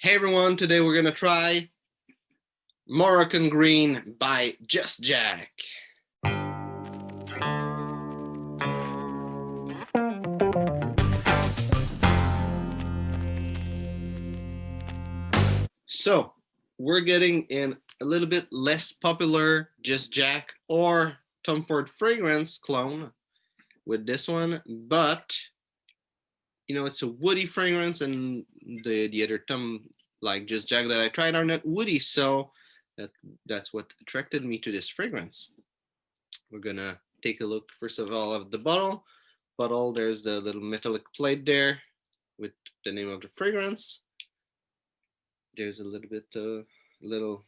Hey everyone, today we're gonna try Moroccan Green by Just Jack. So we're getting in a little bit less popular Just Jack or Tom Ford fragrance clone with this one, but you know, it's a woody fragrance, and the other Tom like Just Jack that I tried are not woody, so that's what attracted me to this fragrance. We're gonna take a look first of all of the bottle. There's the little metallic plate there with the name of the fragrance. There's a little bit little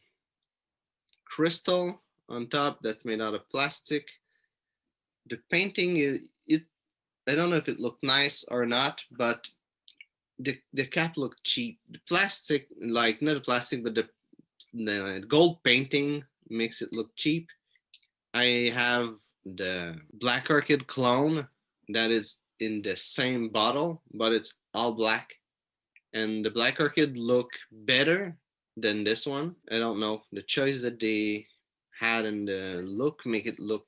crystal on top that's made out of plastic. The painting is I don't know if it looked nice or not, but the cap looked cheap. The plastic, like not the plastic, but the gold painting makes it look cheap. I have the Black Orchid clone that is in the same bottle, but it's all black. And the Black Orchid look better than this one. I don't know. The choice that they had in the look make it look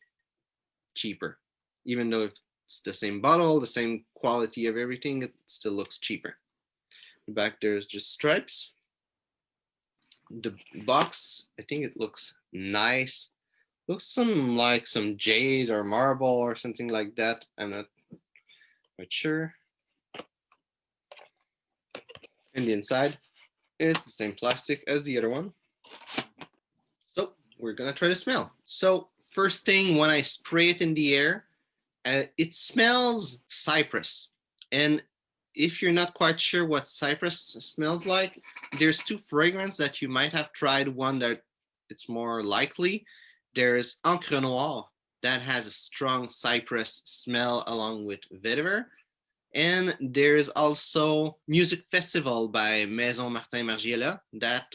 cheaper. Even though it's the same bottle, the same quality of everything, it still looks cheaper. The back there's just stripes. The box, I think it looks nice. Looks like some jade or marble or something like that. I'm not quite sure. And the inside is the same plastic as the other one. So we're gonna try to smell. So first thing, when I spray it in the air, it smells cypress. And if you're not quite sure what cypress smells like, there's two fragrances that you might have tried. One that it's more likely. There's Encre Noire that has a strong cypress smell along with Vetiver. And there's also Music Festival by Maison Martin Margiela that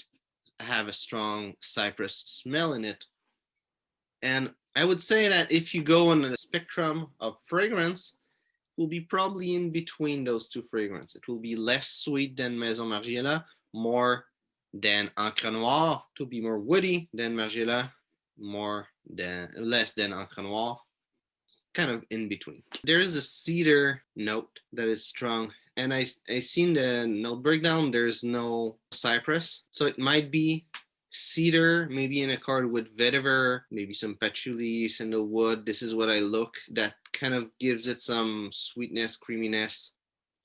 have a strong cypress smell in it. And I would say that if you go on the spectrum of fragrance, it will be probably in between those two fragrances. It will be less sweet than Maison Margiela, more than Encre Noire. It will be more woody than Margiela, less than Encre Noire. Kind of in between. There is a cedar note that is strong, and I seen the note breakdown. There's no cypress, so it might be cedar, maybe in accord with vetiver, maybe some patchouli, sandalwood. This is what I look. That kind of gives it some sweetness, creaminess,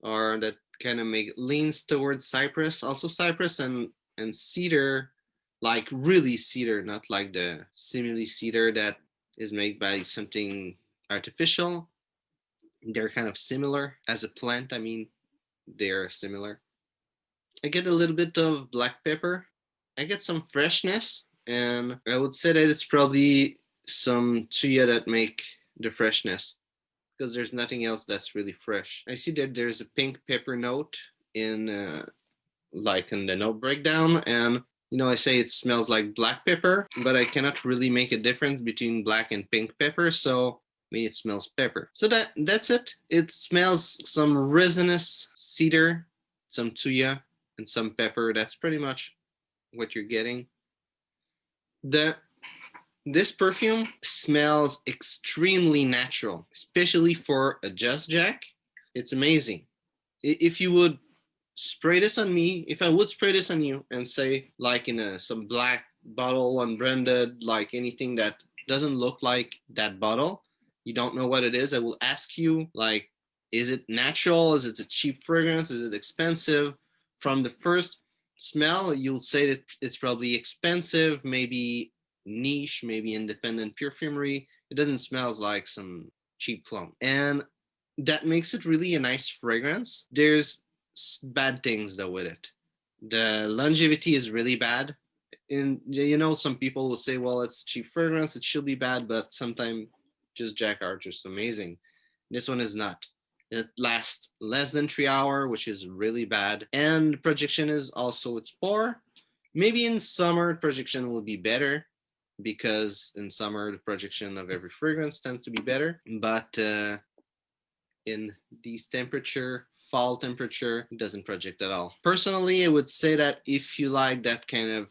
or that kind of leans towards cypress. Also cypress and cedar, like really cedar, not like the simile cedar that is made by something artificial. They're kind of similar as a plant. I mean, they're similar. I get a little bit of black pepper. I get some freshness, and I would say that it's probably some Thuja that make the freshness, because there's nothing else that's really fresh. I see that there's a pink pepper note in like in the note breakdown, and you know, I say it smells like black pepper, but I cannot really make a difference between black and pink pepper, so maybe it smells pepper. So that's it. It smells some resinous cedar, some Thuja, and some pepper. That's pretty much what you're getting. This perfume smells extremely natural, especially for a Just Jack. It's amazing. If you would spray this on me, if I would spray this on you and say like in some black bottle, unbranded, like anything that doesn't look like that bottle, you don't know what it is, I will ask you, like, is it natural? Is it a cheap fragrance? Is it expensive? From the first smell, you'll say that it's probably expensive, maybe niche, maybe independent perfumery. It doesn't smell like some cheap clone. And that makes it really a nice fragrance. There's bad things though with it. The longevity is really bad. And you know, some people will say, well, it's cheap fragrance, it should be bad, but sometimes Just Jack are just amazing. This one is not. It lasts less than 3 hours, which is really bad. And projection is also, it's poor. Maybe in summer, projection will be better, because in summer, the projection of every fragrance tends to be better. But in these temperature, fall temperature, it doesn't project at all. Personally, I would say that if you like that kind of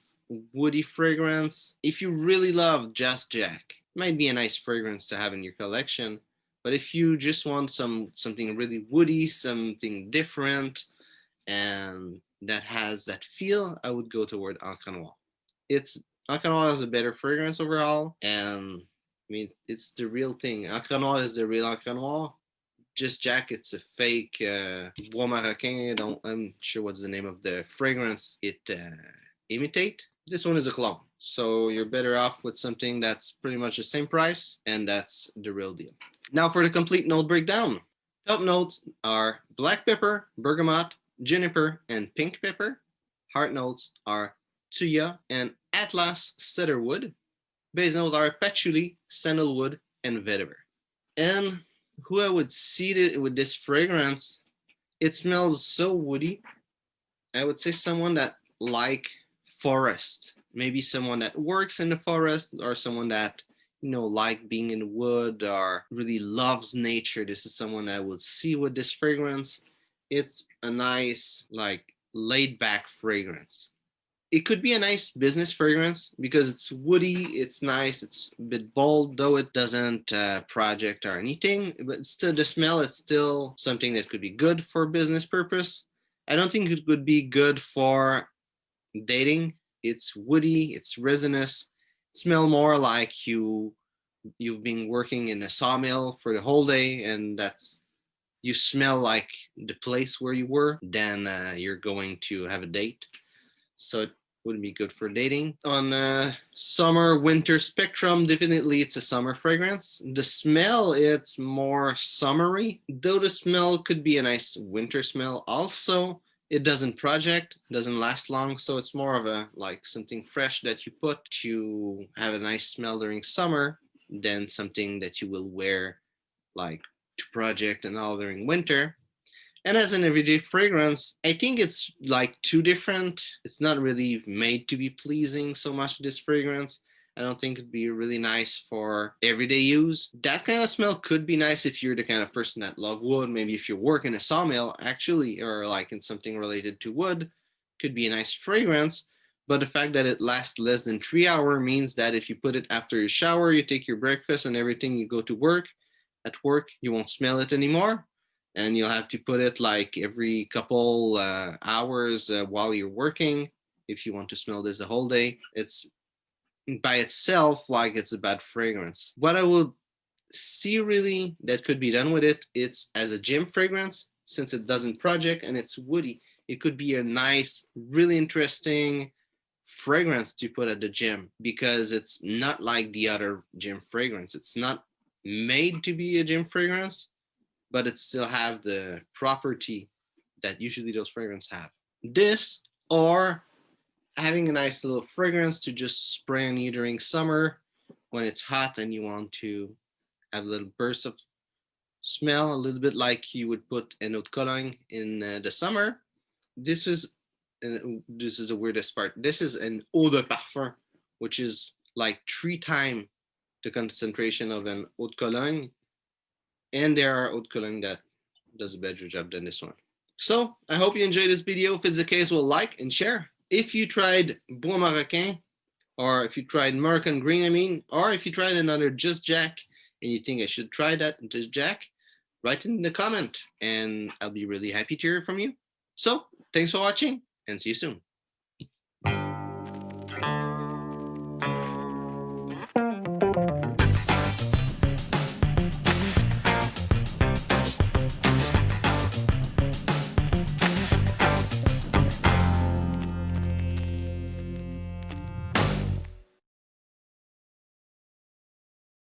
woody fragrance, if you really love Just Jack, it might be a nice fragrance to have in your collection. But if you just want something really woody, something different, and that has that feel, I would go toward Encre Noire. Encre Noire has a better fragrance overall, and I mean it's the real thing. Encre Noire is the real Encre Noire. Just Jack, it's a fake Bois Marocain. I'm sure what's the name of the fragrance it imitate. This one is a clone, so you're better off with something that's pretty much the same price, and that's the real deal. Now for the complete note breakdown. Top notes are black pepper, bergamot, juniper, and pink pepper. Heart notes are Thuja and Atlas cedarwood. Base notes are patchouli, sandalwood, and vetiver. And who I would see with this fragrance, it smells so woody. I would say someone that like forest, maybe someone that works in the forest, or someone that like being in the wood or really loves nature. This is someone I would see with this fragrance. It's a nice, like, laid back fragrance. It could be a nice business fragrance because it's woody, it's nice, it's a bit bold, though it doesn't project or anything, but still the smell, it's still something that could be good for business purpose. I don't think it would be good for dating. It's woody, it's resinous, smell more like you've been working in a sawmill for the whole day, and you smell like the place where you were, then you're going to have a date. So it wouldn't be good for dating. On summer winter spectrum, definitely it's a summer fragrance. The smell, it's more summery, though the smell could be a nice winter smell also. It doesn't project, doesn't last long, so it's more of a like something fresh that you put to have a nice smell during summer than something that you will wear like to project and all during winter. And as an everyday fragrance, I think it's like too different. It's not really made to be pleasing so much, this fragrance. I don't think it'd be really nice for everyday use. That kind of smell could be nice if you're the kind of person that love wood. Maybe if you work in a sawmill, actually, or like in something related to wood, could be a nice fragrance. But the fact that it lasts less than 3 hours means that if you put it after your shower, you take your breakfast and everything, you go to work. At work, you won't smell it anymore. And you'll have to put it like every couple hours while you're working if you want to smell this the whole day. It's by itself like it's a bad fragrance. What I would see really that could be done with it, it's as a gym fragrance, since it doesn't project and it's woody. It could be a nice, really interesting fragrance to put at the gym because it's not like the other gym fragrance. It's not made to be a gym fragrance, but it still have the property that usually those fragrances have. This, or having a nice little fragrance to just spray on you during summer when it's hot and you want to have a little burst of smell, a little bit like you would put an eau de cologne in the summer. This is the weirdest part. This is an eau de parfum, which is like 3 times the concentration of an eau de cologne. And there are eau de cologne that does a better job than this one. So I hope you enjoyed this video. If it's the case, we'll like and share. If you tried Bois Marocain, or if you tried Moroccan green, or if you tried another Just Jack and you think I should try that Just Jack, write in the comment and I'll be really happy to hear from you. So thanks for watching and see you soon.